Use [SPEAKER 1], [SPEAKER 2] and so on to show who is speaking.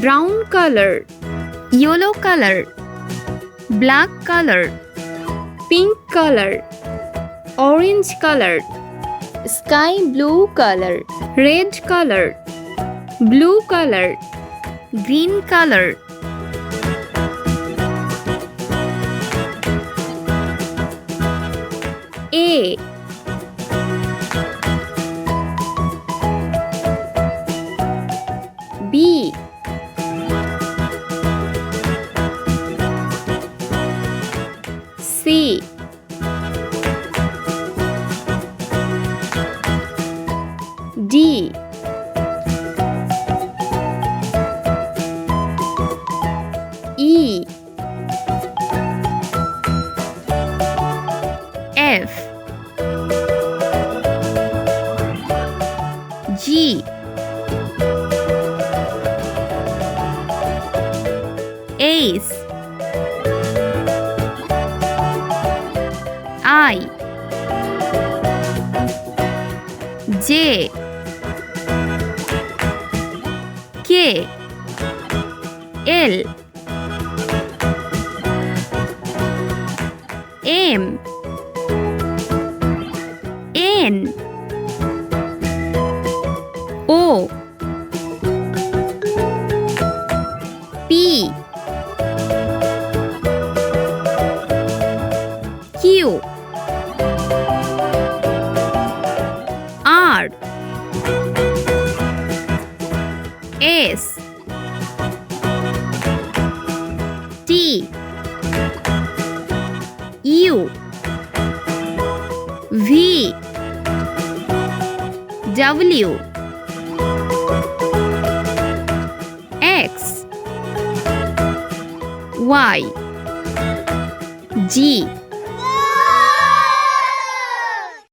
[SPEAKER 1] Brown color, yellow color, black color, pink color, orange color, sky blue color, red color, blue color, green color. A. B. C. D. E. F. G. H. I. J. K. L. M. N. O. P. Q. R. S. T. U. V. W. X. Y. G.